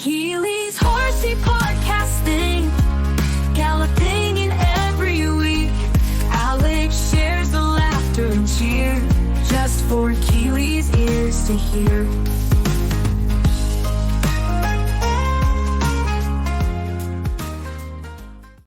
Keely's Horsey podcasting, galloping in every week. Alex shares the laughter and cheer, just for Keely's ears to hear.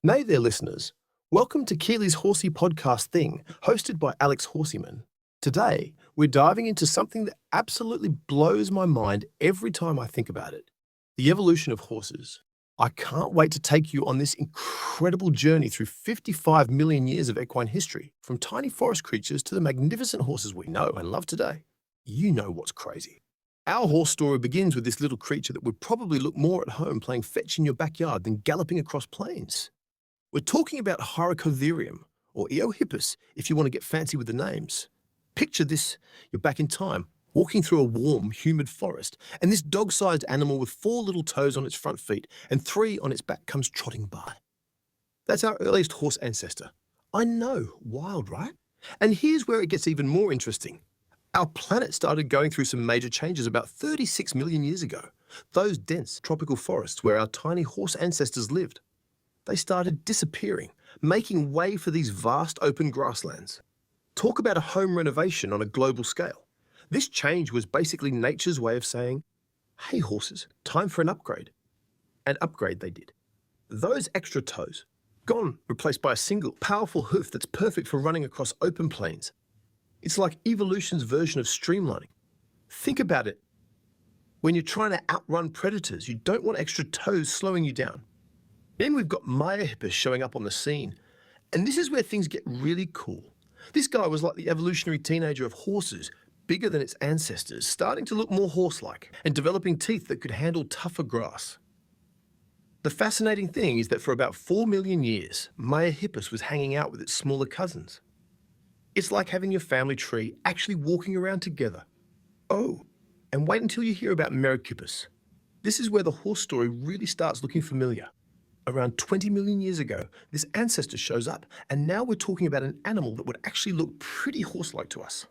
Nay there, listeners. Welcome to Keely's Horsey podcast thing, hosted by Alex Horseyman. Today, we're diving into something that absolutely blows my mind every time I think about it. The evolution of horses. I can't wait to take you on this incredible journey through 55 million years of equine history, from tiny forest creatures to the magnificent horses we know and love today. You know what's crazy. Our horse story begins with this little creature that would probably look more at home playing fetch in your backyard than galloping across plains. We're talking about Hyracotherium, or Eohippus if you want to get fancy with the names. Picture this, you're back in time, walking through a warm, humid forest, and this dog-sized animal with 4 little toes on its front feet and 3 on its back comes trotting by. That's our earliest horse ancestor. I know, wild, right? And here's where it gets even more interesting. Our planet started going through some major changes about 36 million years ago. Those dense tropical forests where our tiny horse ancestors lived. They started disappearing, making way for these vast open grasslands. Talk about a home renovation on a global scale. This change was basically nature's way of saying, hey horses, time for an upgrade. And upgrade they did. Those extra toes, gone, replaced by a single, powerful hoof that's perfect for running across open plains. It's like evolution's version of streamlining. Think about it. When you're trying to outrun predators, you don't want extra toes slowing you down. Then we've got Hyracotherium showing up on the scene. And this is where things get really cool. This guy was like the evolutionary teenager of horses, bigger than its ancestors, starting to look more horse-like and developing teeth that could handle tougher grass. The fascinating thing is that for about 4 million years, Hyracotherium was hanging out with its smaller cousins. It's like having your family tree actually walking around together. Oh, and wait until you hear about Hyracotherium. This is where the horse story really starts looking familiar. Around 20 million years ago, this ancestor shows up, and now we're talking about an animal that would actually look pretty horse-like to us.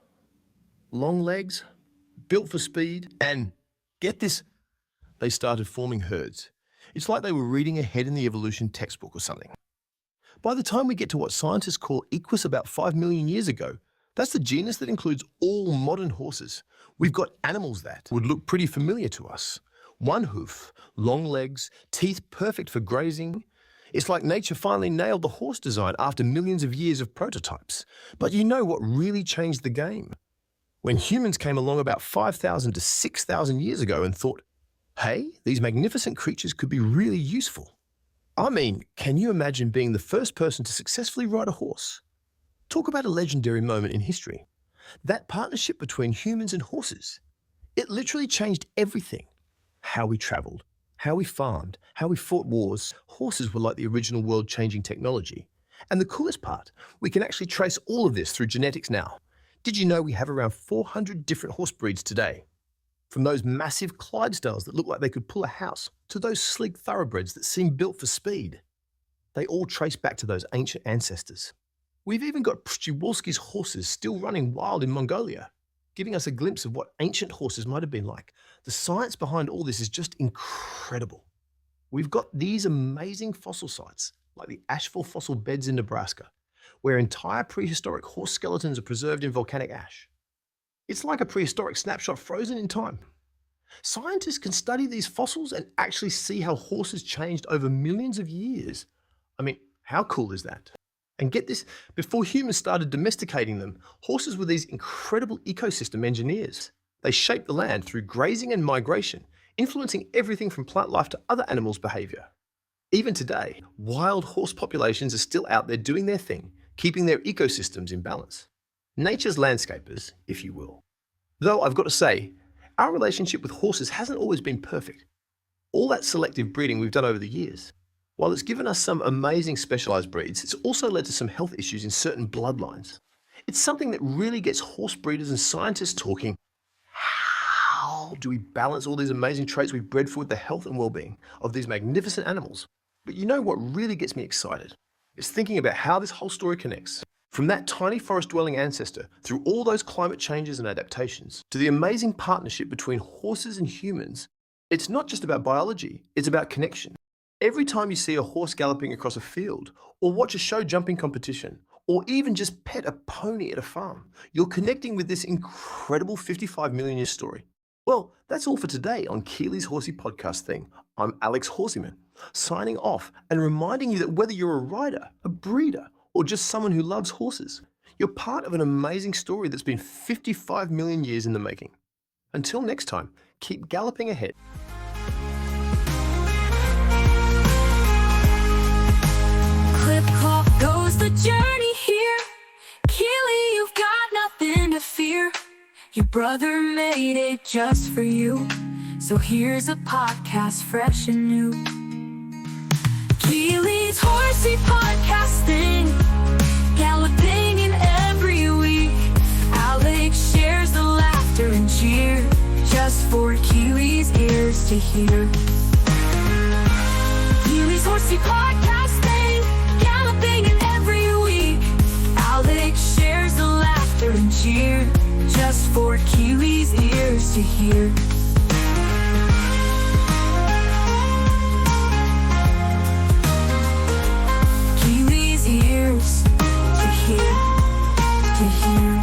Long legs, built for speed, and get this, they started forming herds. It's like they were reading ahead in the evolution textbook or something. By the time we get to what scientists call Equus about 5 million years ago, that's the genus that includes all modern horses. We've got animals that would look pretty familiar to us. 1 hoof, long legs, teeth perfect for grazing. It's like nature finally nailed the horse design after millions of years of prototypes. But you know what really changed the game? When humans came along about 5,000 to 6,000 years ago and thought, hey, these magnificent creatures could be really useful. I mean, can you imagine being the first person to successfully ride a horse? Talk about a legendary moment in history. That partnership between humans and horses, it literally changed everything. How we traveled, how we farmed, how we fought wars. Horses were like the original world-changing technology. And the coolest part, we can actually trace all of this through genetics now. Did you know we have around 400 different horse breeds today? From those massive Clydesdales that look like they could pull a house, to those sleek thoroughbreds that seem built for speed. They all trace back to those ancient ancestors. We've even got Przewalski's horses still running wild in Mongolia, giving us a glimpse of what ancient horses might have been like. The science behind all this is just incredible. We've got these amazing fossil sites, like the Asheville fossil beds in Nebraska, where entire prehistoric horse skeletons are preserved in volcanic ash. It's like a prehistoric snapshot frozen in time. Scientists can study these fossils and actually see how horses changed over millions of years. I mean, how cool is that? And get this, before humans started domesticating them, horses were these incredible ecosystem engineers. They shaped the land through grazing and migration, influencing everything from plant life to other animals' behavior. Even today, wild horse populations are still out there doing their thing, keeping their ecosystems in balance. Nature's landscapers, if you will. Though I've got to say, our relationship with horses hasn't always been perfect. All that selective breeding we've done over the years. While it's given us some amazing specialized breeds, it's also led to some health issues in certain bloodlines. It's something that really gets horse breeders and scientists talking. How do we balance all these amazing traits we've bred for with the health and well-being of these magnificent animals? But you know what really gets me excited? It's thinking about how this whole story connects. From that tiny forest-dwelling ancestor, through all those climate changes and adaptations, to the amazing partnership between horses and humans, It's not just about biology, it's about connection. Every time you see a horse galloping across a field, or watch a show jumping competition, or even just pet a pony at a farm, you're connecting with this incredible 55 million year story. Well, that's all for today on Keely's Horsey podcast thing. I'm Alex Horseyman, signing off and reminding you that whether you're a rider, a breeder, or just someone who loves horses, you're part of an amazing story that's been 55 million years in the making. Until next time, keep galloping ahead. Clip clop goes the journey here. Keely, you've got nothing to fear. Your brother made it just for you. So here's a podcast fresh and new. Keely's Horsey podcasting, galloping in every week. Alex shares the laughter and cheer, just for Keely's ears to hear. Keely's Horsey podcasting, galloping in every week. Alex shares the laughter and cheer, just for Keely's ears to hear. Keely's ears to hear, to hear.